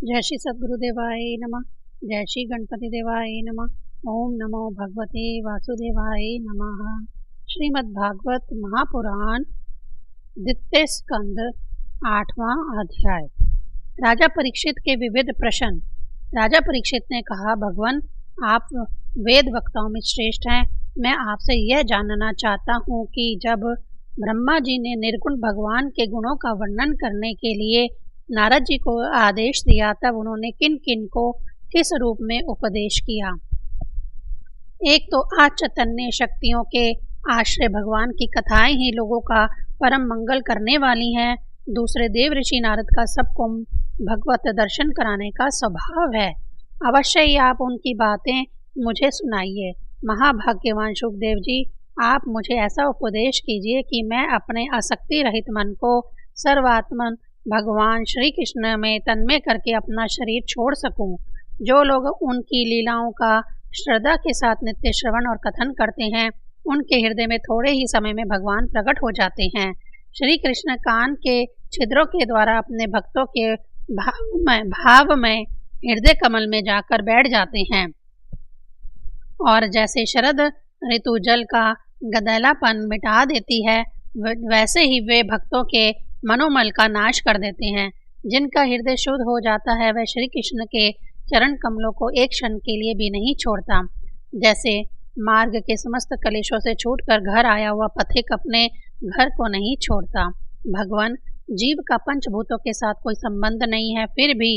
जय श्री सद्गुरुदेवाय नमः। जय श्री गणपति देवाय नमः। ओम नमो भगवते वासुदेवाय नमः। श्रीमद् भागवत महापुराण द्वितीय स्कंद 8वां अध्याय। राजा परीक्षित के विविध प्रश्न। राजा परीक्षित ने कहा, भगवान आप वेद वक्ताओं में श्रेष्ठ हैं। मैं आपसे यह जानना चाहता हूँ कि जब ब्रह्मा जी ने निर्गुण भगवान के गुणों का वर्णन करने के लिए नारद जी को आदेश दिया, तब उन्होंने किन किन को किस रूप में उपदेश किया। एक तो चैतन्य शक्तियों के आश्रय भगवान की कथाएं ही लोगों का परम मंगल करने वाली हैं। दूसरे देव ऋषि नारद का सबको भगवत दर्शन कराने का स्वभाव है। अवश्य ही आप उनकी बातें मुझे सुनाइए। महाभाग्यवान सुखदेव जी, आप मुझे ऐसा उपदेश कीजिए कि मैं अपने आसक्ति रहित मन को सर्वात्मन भगवान श्री कृष्ण में तन्मय करके अपना शरीर छोड़ सकूं। जो लोग उनकी लीलाओं का श्रद्धा के साथ नित्य श्रवण और कथन करते हैं, उनके हृदय में थोड़े ही समय में भगवान प्रकट हो जाते हैं। श्री कृष्ण कान के छिद्रों के द्वारा अपने भक्तों के भाव में हृदय कमल में जाकर बैठ जाते हैं, और जैसे शरद ऋतु जल का गदैलापन मिटा देती है, वैसे ही वे भक्तों के मनोमल का नाश कर देते हैं। जिनका हृदय शुद्ध हो जाता है, वह श्री कृष्ण के चरण कमलों को एक क्षण के लिए भी नहीं छोड़ता। जैसे मार्ग के समस्त कलेशों से छूटकर घर आया हुआ पथिक अपने घर को नहीं छोड़ता। भगवान जीव का पंचभूतों के साथ कोई संबंध नहीं है, फिर भी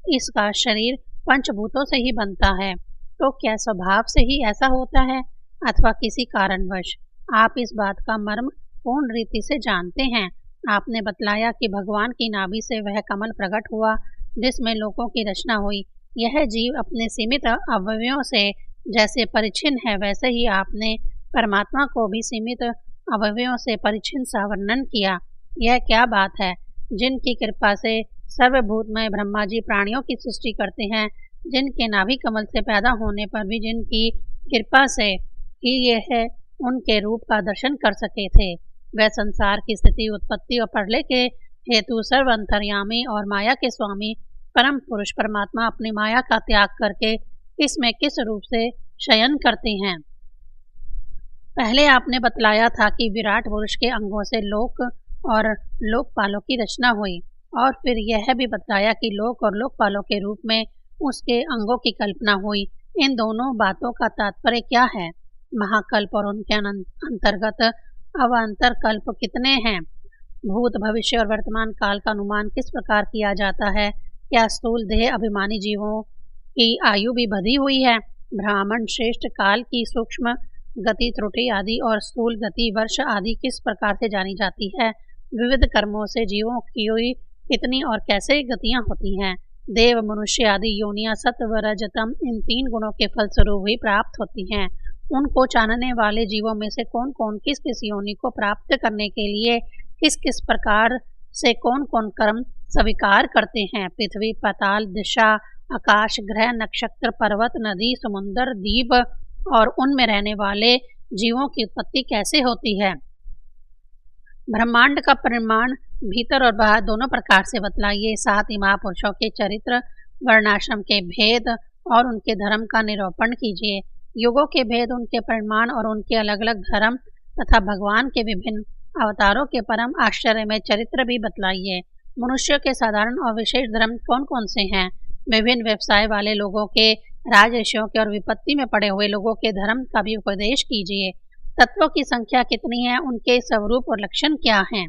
इसका शरीर पंचभूतों से ही बनता है। तो क्या स्वभाव से ही ऐसा होता है अथवा किसी कारणवश? आप इस बात का मर्म पूर्ण रीति से जानते हैं। आपने बतलाया कि भगवान की नाभि से वह कमल प्रकट हुआ जिसमें लोगों की रचना हुई। यह जीव अपने सीमित अवयवों से जैसे परिच्छिन्न है, वैसे ही आपने परमात्मा को भी सीमित अवयवों से परिच्छिन्न सा वर्णन किया। यह क्या बात है? जिनकी कृपा से सर्वभूतमय ब्रह्मा जी प्राणियों की सृष्टि करते हैं, जिनके नाभि कमल से पैदा होने पर भी जिनकी कृपा से ही यह उनके रूप का दर्शन कर सके थे, वह संसार की स्थिति, उत्पत्ति और प्रलय के हेतु सर्व अंतर्यामी और माया के स्वामी परम पुरुष परमात्मा अपनी माया का त्याग करके इसमें किस रूप से शयन करते हैं। पहले आपने बतलाया था कि विराट पुरुष के अंगों से लोक और लोकपालों की रचना हुई, और फिर यह भी बताया कि लोक और लोकपालों के रूप में उसके अंगों की कल्पना हुई। इन दोनों बातों का तात्पर्य क्या है? महाकल्प और उनके अंतर्गत अवान्तर कल्प कितने हैं? भूत, भविष्य और वर्तमान काल का अनुमान किस प्रकार किया जाता है? क्या स्थूल देह अभिमानी जीवों की आयु भी बधी हुई है? ब्राह्मण श्रेष्ठ काल की सूक्ष्म गति, त्रुटि आदि और स्थूल गति, वर्ष आदि किस प्रकार से जानी जाती है? विविध कर्मों से जीवों की हुई कितनी और कैसे गतियां होती हैं? देव, मनुष्य आदि योनियां सत्व, रजतम इन 3 गुणों के फलस्वरूप ही प्राप्त होती हैं। उनको जानने वाले जीवों में से कौन कौन किस किस योनि को प्राप्त करने के लिए किस किस प्रकार से कौन कौन कर्म स्वीकार करते हैं? पृथ्वी, पाताल, दिशा, आकाश, ग्रह, नक्षत्र, पर्वत, नदी, समुद्र, द्वीप और उनमें रहने वाले जीवों की उत्पत्ति कैसे होती है? ब्रह्मांड का परिमाण भीतर और बाहर दोनों प्रकार से बतलाइए। साथ ही महापुरुषों के चरित्र, वर्णाश्रम के भेद और उनके धर्म का निरूपण कीजिए। युगों के भेद, उनके परिमाण और उनके अलग अलग धर्म तथा भगवान के विभिन्न अवतारों के परम आश्चर्यमय चरित्र भी बतलाइए। मनुष्यों के साधारण और विशेष धर्म कौन कौन से हैं? विभिन्न व्यवसाय वाले लोगों के, राजर्षियों के और विपत्ति में पड़े हुए लोगों के धर्म का भी उपदेश कीजिए। तत्वों की संख्या कितनी है? उनके स्वरूप और लक्षण क्या हैं?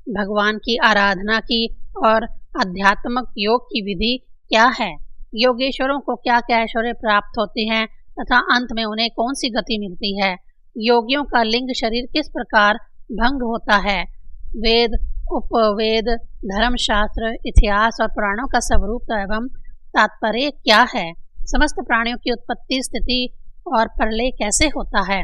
भगवान की आराधना की और आध्यात्मिक योग की विधि क्या है? योगेश्वरों को क्या क्या ऐश्वर्य प्राप्त होते हैं तथा अंत में उन्हें कौन सी गति मिलती है? योगियों का लिंग शरीर किस प्रकार भंग होता है? वेद, उपवेद, धर्मशास्त्र, इतिहास और पुराणों का स्वरूप एवं तात्पर्य क्या है? समस्त प्राणियों की उत्पत्ति, स्थिति और प्रलय कैसे होता है?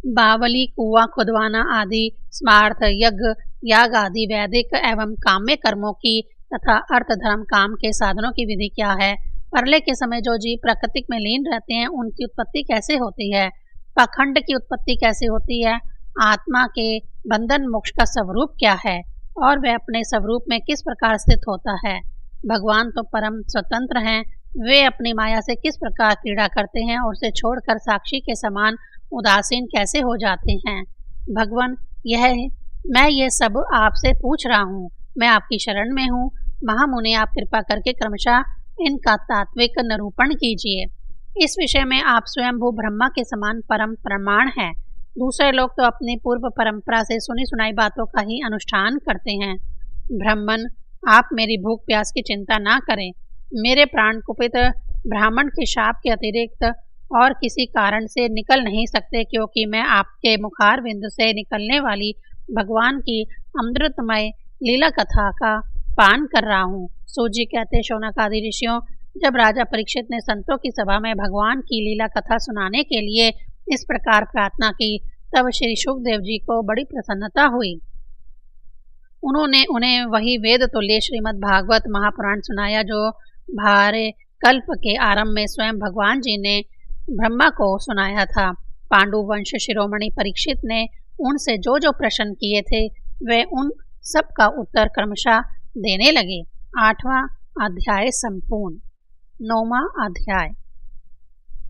बावली, कुआं खुदवाना आदि स्मार्थ, यज्ञ, याग आदि वैदिक एवं काम्य कर्मों की तथा अर्थ, धर्म, काम के साधनों की विधि क्या है? प्रलय के समय जो जीव प्राकृतिक में लीन रहते हैं, उनकी उत्पत्ति कैसे होती है? पाखंड की उत्पत्ति कैसे होती है? आत्मा के बंधन मोक्ष का स्वरूप क्या है और वह अपने स्वरूप में किस प्रकार स्थित होता है? भगवान तो परम स्वतंत्र हैं, वे अपनी माया से किस प्रकार क्रीड़ा करते हैं और उसे छोड़कर साक्षी के समान उदासीन कैसे हो जाते हैं। भगवान, मैं ये सब आपसे पूछ रहा हूँ, मैं आपकी शरण में हूँ। महामुनि, आप कृपा करके क्रमशः इनका तात्विक निरूपण कीजिए। इस विषय में आप स्वयंभू ब्रह्मा के समान परम प्रमाण हैं। दूसरे लोग तो अपनी पूर्व परंपरा से सुनी सुनाई बातों का ही अनुष्ठान करते हैं। ब्राह्मण, आप मेरी भूख प्यास की चिंता ना करें। मेरे प्राण कुपित ब्राह्मण के शाप के अतिरिक्त और किसी कारण से निकल नहीं सकते, क्योंकि मैं आपके मुखार बिंदु से निकलने वाली भगवान की अमृतमय लीला कथा का पान कर रहा हूँ। सूजी कहते, शौनक आदि ऋषियों, जब राजा परीक्षित ने संतों की सभा में भगवान की लीला कथा सुनाने के लिए इस प्रकार प्रार्थना की, तब श्री शुकदेव जी को बड़ी प्रसन्नता हुई। उन्होंने उन्हें वही वेद तुल्य श्रीमद् भागवत महापुराण सुनाया जो भारे कल्प के आरंभ में स्वयं भगवान जी ने ब्रह्मा को सुनाया था। पांडु वंश शिरोमणि परीक्षित ने उनसे जो जो प्रश्न किए थे वे उन सब का उत्तर क्रमशः देने लगे। 8वां अध्याय संपूर्ण। 9वां अध्याय।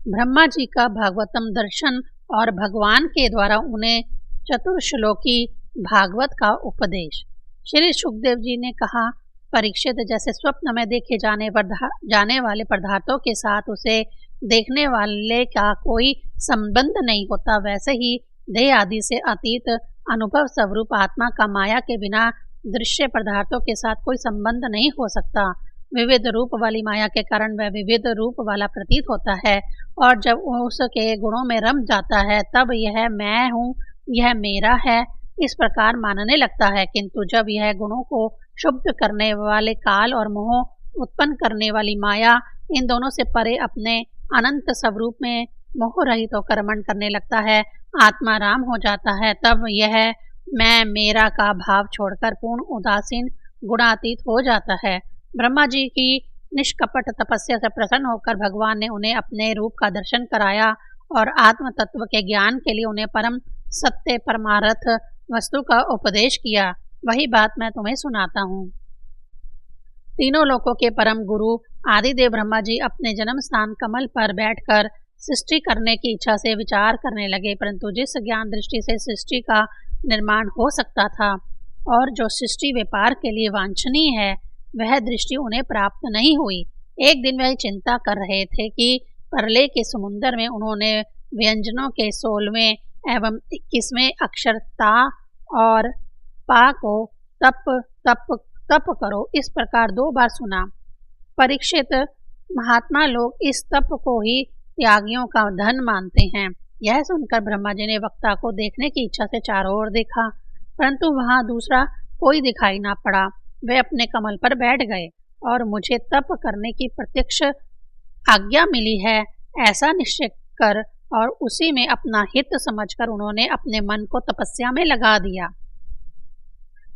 ब्रह्मा जी का भागवतम दर्शन और भगवान के द्वारा उन्हें चतुर्श्लोकी भागवत का उपदेश। श्री सुखदेव जी ने कहा, परीक्षित, जैसे स्वप्न में देखे जाने वाले पदार्थों के साथ उसे देखने वाले का कोई संबंध नहीं होता, वैसे ही देह आदि से अतीत अनुभव स्वरूप आत्मा का माया के बिना दृश्य पदार्थों के साथ कोई संबंध नहीं हो सकता। विविध रूप वाली माया के कारण वह विविध रूप वाला प्रतीत होता है, और जब उसके गुणों में रम जाता है तब यह मैं हूँ, यह मेरा है, इस प्रकार मानने लगता है। किंतु जब यह गुणों को शुद्ध करने वाले काल और मोह उत्पन्न करने वाली माया इन दोनों से परे अपने अनंत स्वरूप में मोह रहित होकर रमण करने लगता है, आत्मा राम हो जाता है, तब यह मैं मेरा का भाव छोड़कर पूर्ण उदासीन गुणातीत हो जाता है। ब्रह्मा जी की निष्कपट तपस्या से प्रसन्न होकर भगवान ने उन्हें अपने रूप का दर्शन कराया और आत्म तत्व के ज्ञान के लिए उन्हें परम सत्य परमार्थ वस्तु का उपदेश किया। वही बात मैं तुम्हें सुनाता हूँ। तीनों लोकों के परम गुरु आदिदेव ब्रह्मा जी अपने जन्म स्थान कमल पर बैठकर सृष्टि करने की इच्छा से विचार करने लगे, परंतु जिस ज्ञान दृष्टि से सृष्टि का निर्माण हो सकता था और जो सृष्टि व्यापार के लिए वांछनीय है, वह दृष्टि उन्हें प्राप्त नहीं हुई। एक दिन वह चिंता कर रहे थे कि परले के समुद्र में उन्होंने व्यंजनों के 16वें एवं 21वें अक्षर ता और पा को तप तप तप करो इस प्रकार 2 बार सुना। परीक्षित, महात्मा लोग इस तप को ही त्यागियों का धन मानते हैं। यह सुनकर ब्रह्मा जी ने वक्ता को देखने की इच्छा से चारों ओर देखा, परंतु वहां दूसरा कोई दिखाई ना पड़ा। वे अपने कमल पर बैठ गए और मुझे तप करने की प्रत्यक्ष आज्ञा मिली है ऐसा निश्चय कर और उसी में अपना हित समझकर उन्होंने अपने मन को तपस्या में लगा दिया।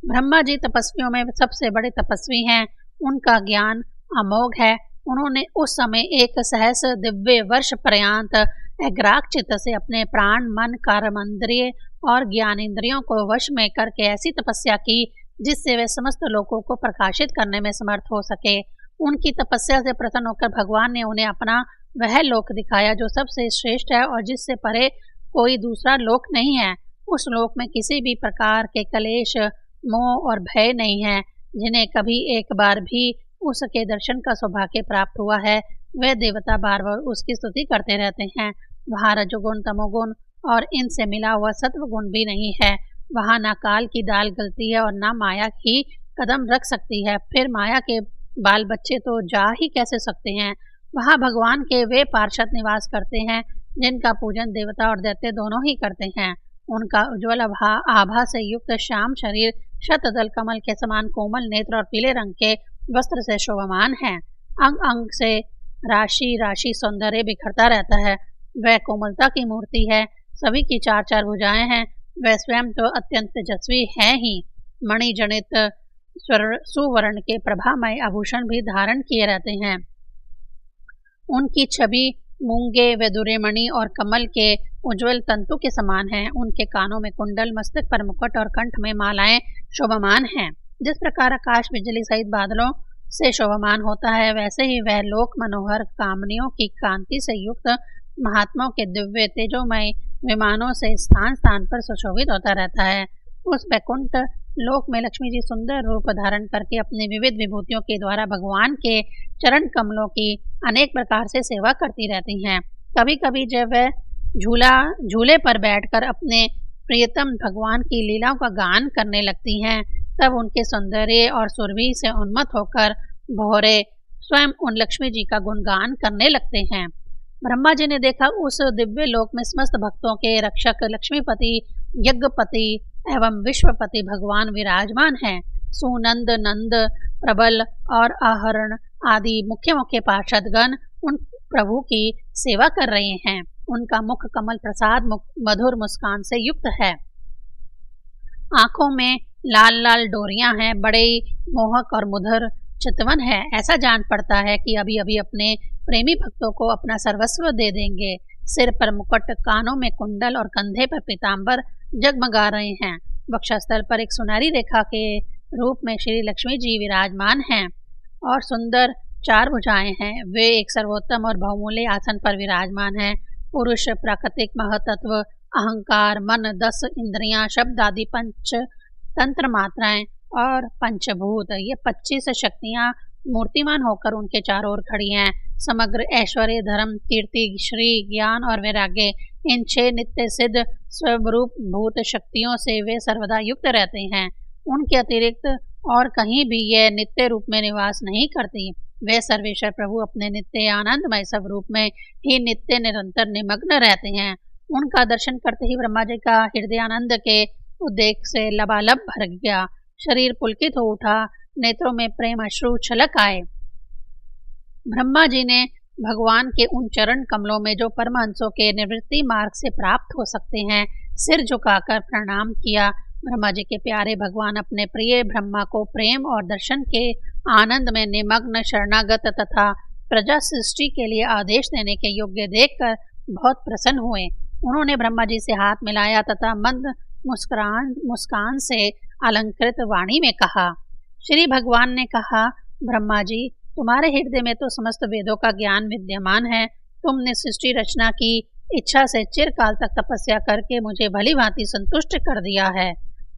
ब्रह्मा जी तपस्वियों में सबसे बड़े तपस्वी हैं, उनका ज्ञान अमोघ है। उन्होंने उस समय 1 सहस्र दिव्य वर्ष पर्यंत एग्राक चित्त से अपने प्राण, मन, कर्मेंद्रिय और ज्ञानेंद्रियों को वश में करके ऐसी तपस्या की जिससे वे समस्त लोगों को प्रकाशित करने में समर्थ हो सके। उनकी तपस्या से प्रसन्न होकर भगवान ने उन्हें अपना वह लोक दिखाया जो सबसे श्रेष्ठ है और जिससे परे कोई दूसरा लोक नहीं है। उस लोक में किसी भी प्रकार के कलेश, मोह और भय नहीं है। जिन्हें कभी एक बार भी उसके दर्शन का सौभाग्य प्राप्त हुआ है, वे देवता बार बार उसकी स्तुति करते रहते हैं। वहाँ रजोगुण, तमोगुण और इनसे मिला हुआ सत्व गुण भी नहीं है। वहाँ ना काल की दाल गलती है और ना माया ही कदम रख सकती है। फिर माया के बाल बच्चे तो जा ही कैसे सकते हैं। वहाँ भगवान के वे पार्षद निवास करते हैं जिनका पूजन देवता और दैत्य दोनों ही करते हैं। उनका उज्ज्वल आभा से युक्त श्याम शरीर शतदल कमल के समान कोमल नेत्र और पीले रंग के वस्त्र से शोभमान है। अंग अंग से राशि राशि सौंदर्य बिखरता रहता है। वह कोमलता की मूर्ति है। सभी की 4 भुजाएं हैं। वह स्वयं तो अत्यंत तेजस्वी है ही। मणि जनित सुवर्ण के प्रभामय आभूषण भी धारण किए रहते हैं। उनकी छवि मूंगे वेदुरे मणि और कमल के उज्जवल तंतु के समान है। उनके कानों में कुंडल, मस्तक पर मुकुट और कंठ में मालाएं शोभमान हैं। जिस प्रकार आकाश बिजली सहित बादलों से शोभमान होता है, वैसे ही वह लोक मनोहर कामनियों की कांति से युक्त महात्माओं के दिव्य तेजोमय विमानों से स्थान स्थान पर सुशोभित होता रहता है। उस वैकुंठ लोक में लक्ष्मी जी सुंदर रूप धारण करके अपनी विविध विभूतियों के द्वारा भगवान के चरण कमलों की अनेक प्रकार से सेवा करती रहती हैं। कभी कभी जब वह झूले पर बैठकर अपने प्रियतम भगवान की लीलाओं का गान करने लगती हैं, तब उनके सौंदर्य और सुरभि से उन्मत्त होकर भौरे स्वयं उन लक्ष्मी जी का गुणगान करने लगते हैं। ब्रह्मा जी ने देखा उस दिव्य लोक में समस्त भक्तों के रक्षक लक्ष्मीपति, यज्ञपति एवं विश्वपति भगवान विराजमान हैं। सुनंद, नंद, प्रबल और आहरण आदि मुख्य मुख्य पार्षदगण उन प्रभु की सेवा कर रहे हैं। उनका मुख कमल प्रसाद मधुर मुस्कान से युक्त है। आंखों में लाल लाल डोरियां हैं, बड़े मोहक और मधुर चितवन है। ऐसा जान पड़ता है कि अभी अभी अपने प्रेमी भक्तों को अपना सर्वस्व दे देंगे। सिर पर मुकुट, कानों में कुंडल और कंधे पर पीतांबर जगमगा रहे हैं। वक्षस्थल पर एक सुनहरी रेखा के रूप में श्री लक्ष्मी जी विराजमान हैं और सुंदर 4 भुजाएं हैं। वे एक सर्वोत्तम और बहुमूल्य आसन पर विराजमान हैं। पुरुष, प्राकृतिक महतत्व, अहंकार, मन, 10 इंद्रियां, शब्द आदि पंच तंत्र मात्राएं और पंचभूत, ये 25 शक्तियां मूर्तिमान होकर उनके चारों ओर खड़ी हैं। समग्र ऐश्वर्य, धर्म, कीर्ति, श्री, ज्ञान और वैराग्य, इन 6 नित्य सिद्ध स्वरूप भूत शक्तियों से वे सर्वदा युक्त रहते हैं। उनके अतिरिक्त और कहीं भी ये नित्य रूप में निवास नहीं करती। वे सर्वेश्वर प्रभु अपने नित्य आनंदमय स्वरूप में ही नित्य निरंतर निमग्न रहते हैं। उनका दर्शन करते ही ब्रह्मा जी का हृदय आनंद के उद्रेक से लबालब भर गया। शरीर पुलकित हो उठा, नेत्रों में प्रेम अश्रु छलक आए। ब्रह्मा जी ने भगवान के उन चरण कमलों में जो परमहंसों के निवृत्ति मार्ग से प्राप्त हो सकते हैं, सिर झुकाकर प्रणाम किया। ब्रह्मा जी के प्यारे भगवान अपने प्रिय ब्रह्मा को प्रेम और दर्शन के आनंद में निमग्न, शरणागत तथा प्रजा सृष्टि के लिए आदेश देने के योग्य देखकर बहुत प्रसन्न हुए। उन्होंने ब्रह्मा जी से हाथ मिलाया तथा मंद मुस्कान से अलंकृत वाणी में कहा। श्री भगवान ने कहा, ब्रह्मा जी, तुम्हारे हृदय में तो समस्त वेदों का ज्ञान विद्यमान है। तुमने सृष्टि रचना की इच्छा से चिरकाल तक तपस्या करके मुझे भली भांति संतुष्ट कर दिया है।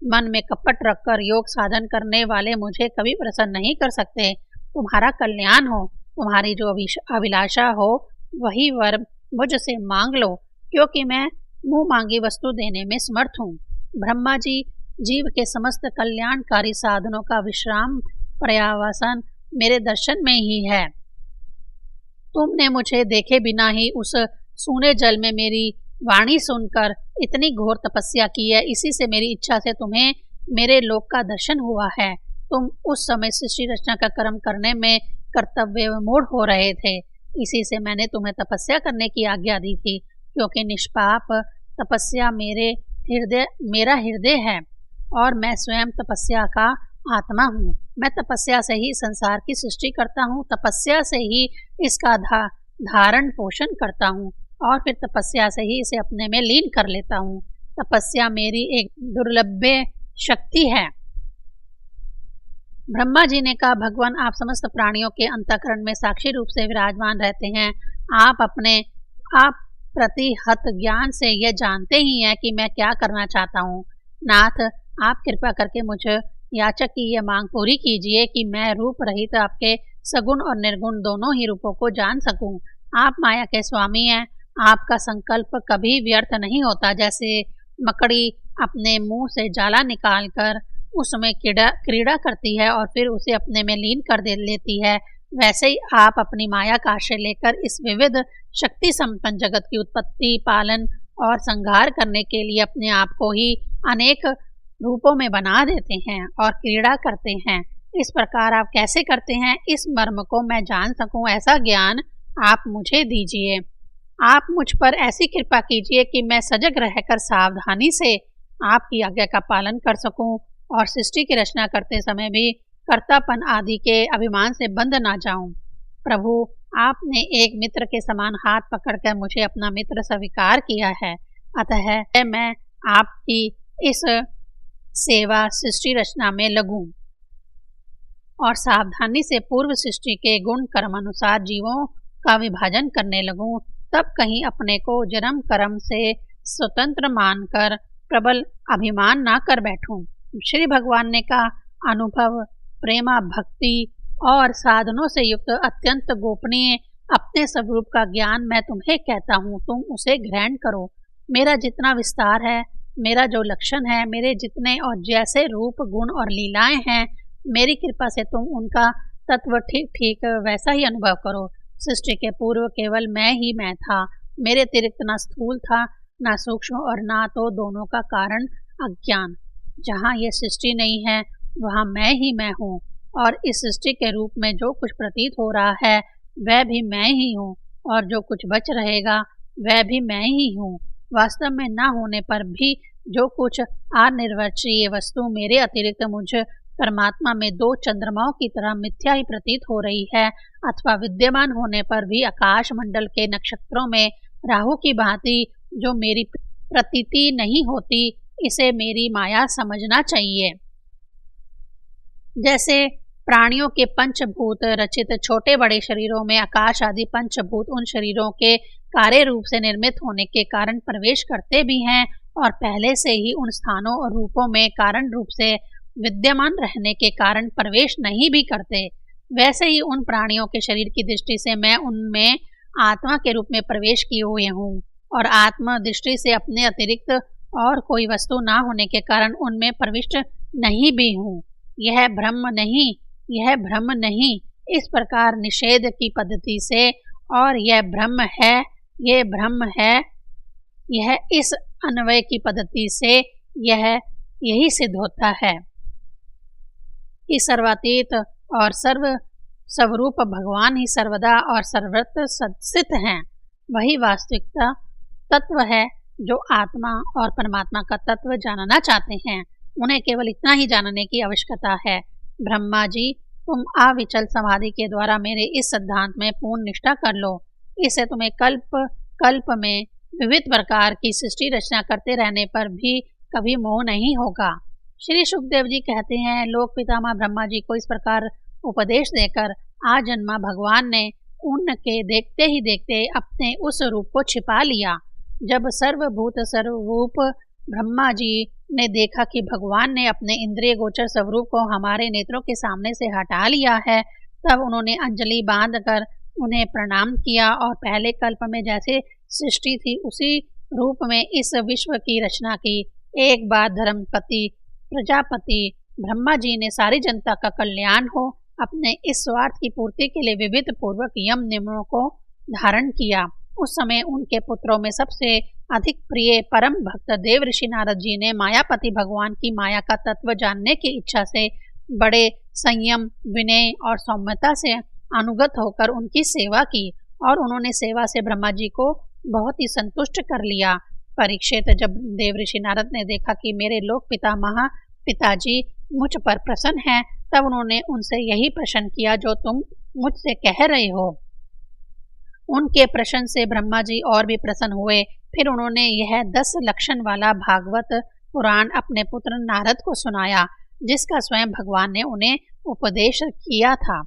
मन में कपट रखकर योग साधन करने वाले मुझे कभी प्रसन्न नहीं कर सकते। तुम्हारा कल्याण हो, तुम्हारी जो अभिलाषा हो वही वर मुझसे मांग लो, क्योंकि मैं मुंह मांगी वस्तु देने में समर्थ हूँ। ब्रह्मा जी, जीव के समस्त कल्याणकारी साधनों का विश्राम पर्यावसन मेरे दर्शन में ही है। तुमने मुझे देखे बिना ही उस सूने जल में मेरी वाणी सुनकर इतनी घोर तपस्या की है। इसी से मेरी इच्छा से तुम्हें मेरे लोक का दर्शन हुआ है। तुम उस समय सृष्टि रचना का कर्म करने में कर्तव्य मूढ़ हो रहे थे। इसी से मैंने तुम्हें तपस्या करने की आज्ञा दी थी, क्योंकि निष्पाप तपस्या मेरा हृदय है और मैं स्वयं तपस्या का आत्मा हूँ। मैं तपस्या से ही संसार की सृष्टि करता हूँ, तपस्या से ही इसका धारण पोषण करता हूँ और फिर तपस्या से ही इसे अपने में लीन कर लेता हूँ। तपस्या मेरी एक दुर्लभ शक्ति है। ब्रह्मा जी ने कहा, भगवान, आप समस्त प्राणियों के अंतःकरण में साक्षी रूप से विराजमान रहते हैं। आप प्रतिहत ज्ञान से यह जानते ही हैं कि मैं क्या करना चाहता हूँ। नाथ, आप कृपा करके मुझे याचक की यह मांग पूरी कीजिए कि मैं रूप रहित आपके सगुण और निर्गुण दोनों ही रूपों को जान सकूं। आप माया के स्वामी हैं। आपका संकल्प कभी व्यर्थ नहीं होता। जैसे मकड़ी अपने मुंह से जाला निकालकर उसमें क्रीड़ा करती है और फिर उसे अपने में लीन कर लेती है, वैसे ही आप अपनी माया का आश्रय लेकर इस विविध शक्ति संपन्न जगत की उत्पत्ति, पालन और संहार करने के लिए अपने आप को ही अनेक रूपों में बना देते हैं और क्रीड़ा करते हैं। इस प्रकार आप कैसे करते हैं, इस मर्म को मैं जान सकूं, ऐसा ज्ञान आप मुझे दीजिए। आप मुझ पर ऐसी कृपा कीजिए कि मैं सजग रहकर सावधानी से आपकी आज्ञा का पालन कर सकूं और सृष्टि की रचना करते समय भी कर्तापन आदि के अभिमान से बंध ना जाऊं। प्रभु, आपने एक मित्र के समान हाथ पकड़कर मुझे अपना मित्र स्वीकार किया है, अतः मैं आपकी इस सेवा सृष्टि रचना में लगूं। और सावधानी से पूर्व सृष्टि के गुण कर्म अनुसार जीवों का विभाजन करने लगूं, तब कहीं अपने को जन्म कर्म से स्वतंत्र मानकर प्रबल अभिमान ना कर बैठूं। श्री भगवान ने कहा, अनुभव, प्रेमा भक्ति और साधनों से युक्त अत्यंत गोपनीय अपने स्वरूप का ज्ञान मैं तुम्हें कहता हूँ, तुम उसे ग्रहण करो। मेरा जितना विस्तार है, मेरा जो लक्षण है, मेरे जितने और जैसे रूप गुण और लीलाएं हैं, मेरी कृपा से तुम उनका तत्व ठीक ठीक वैसा ही अनुभव करो। सृष्टि के पूर्व केवल मैं ही मैं था, मेरे अतिरिक्त न स्थूल था, न सूक्ष्म और ना तो दोनों का कारण अज्ञान। जहाँ ये सृष्टि नहीं है वहाँ मैं ही मैं हूँ, और इस सृष्टि के रूप में जो कुछ प्रतीत हो रहा है वह भी मैं ही हूँ, और जो कुछ बच रहेगा वह भी मैं ही हूँ। वास्तव में न होने पर भी जो कुछ अनिर्वचनीय वस्तु मेरे अतिरिक्त मुझ परमात्मा में दो चंद्रमाओं की तरह मिथ्या ही प्रतीत हो रही है, अथवा विद्यमान होने पर भी आकाश मंडल के नक्षत्रों में राहु की भांति जो मेरी प्रतीति नहीं होती, इसे मेरी माया समझना चाहिए। जैसे प्राणियों के पंचभूत रचित छोटे बड़े शरीरों में आकाश आदि पंचभूत उन शरीरों के कार्य रूप से निर्मित होने के कारण प्रवेश करते भी हैं, और पहले से ही उन स्थानों और रूपों में कारण रूप से विद्यमान रहने के कारण प्रवेश नहीं भी करते, वैसे ही उन प्राणियों के शरीर की दृष्टि से मैं उनमें आत्मा के रूप में प्रवेश किए हुए हूँ, और आत्मा दृष्टि से अपने अतिरिक्त और कोई वस्तु ना होने के कारण उनमें प्रविष्ट नहीं भी हूँ। यह ब्रह्म नहीं, यह ब्रह्म नहीं, इस प्रकार निषेध की पद्धति से, और यह ब्रह्म है, यह ब्रह्म है, यह इस अन्वय की पद्धति से यही सिद्ध होता है कि सर्वातीत और सर्व स्वरूप भगवान ही सर्वदा और सर्वत्र स्थित हैं। वही वास्तविकता तत्व है जो आत्मा और परमात्मा का तत्व जानना चाहते हैं। उन्हें केवल इतना ही जानने की आवश्यकता है। ब्रह्मा जी, तुम अविचल समाधि के द्वारा मेरे इस सिद्धांत में पूर्ण निष्ठा कर लो, इससे तुम्हें कल्प कल्प में विविध प्रकार की सृष्टि रचना करते रहने पर भी कभी मोह नहीं होगा। श्री सुखदेव जी कहते हैं, लोक पितामह ब्रह्मा जी को इस प्रकार उपदेश देकर आजन्मा भगवान ने उनके देखते ही देखते अपने उस रूप को छिपा लिया। जब सर्वभूत स्वरूप ब्रह्मा जी ने देखा कि भगवान ने अपने इंद्रिय गोचर स्वरूप को हमारे नेत्रों के सामने से हटा लिया है, तब उन्होंने अंजलि बांधकर उन्हें प्रणाम किया और पहले कल्प में जैसे सृष्टि थी उसी रूप में इस विश्व की रचना की। एक बार धर्मपति प्रजापति ब्रह्मा जी ने सारी जनता का कल्याण हो अपने इस स्वार्थ की पूर्ति के लिए विविध पूर्वक यम नियमों को धारण किया। उस समय उनके पुत्रों में सबसे अधिक प्रिय परम भक्त देव ऋषि नारद जी ने मायापति भगवान की माया का तत्व जानने की इच्छा से बड़े संयम, विनय और सौम्यता से अनुगत होकर उनकी सेवा की, और उन्होंने सेवा से ब्रह्मा जी को बहुत ही संतुष्ट कर लिया। परीक्षित, जब देव ऋषि नारद ने देखा कि मेरे लोक पिताजी मुझ पर प्रसन्न हैं, तब उन्होंने उनसे यही प्रश्न किया जो तुम मुझसे कह रहे हो। उनके प्रश्न से ब्रह्मा जी और भी प्रसन्न हुए। फिर उन्होंने यह 10 लक्षण वाला भागवत पुराण अपने पुत्र नारद को सुनाया, जिसका स्वयं भगवान ने उन्हें उपदेश किया था।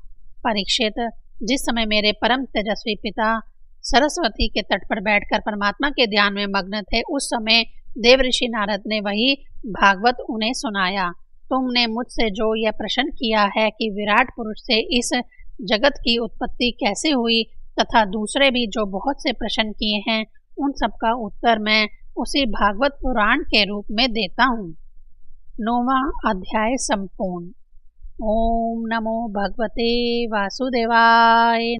परीक्षित, जिस समय मेरे परम तेजस्वी पिता सरस्वती के तट पर बैठकर परमात्मा के ध्यान में मग्न थे, उस समय देव ऋषि नारद ने वही भागवत उन्हें सुनाया। तुमने मुझसे जो यह प्रश्न किया है कि विराट पुरुष से इस जगत की उत्पत्ति कैसे हुई, तथा दूसरे भी जो बहुत से प्रश्न किए हैं, उन सब का उत्तर मैं उसी भागवत पुराण के रूप में देता हूँ। 9वां अध्याय संपूर्ण। ओम नमो भगवते वासुदेवाय।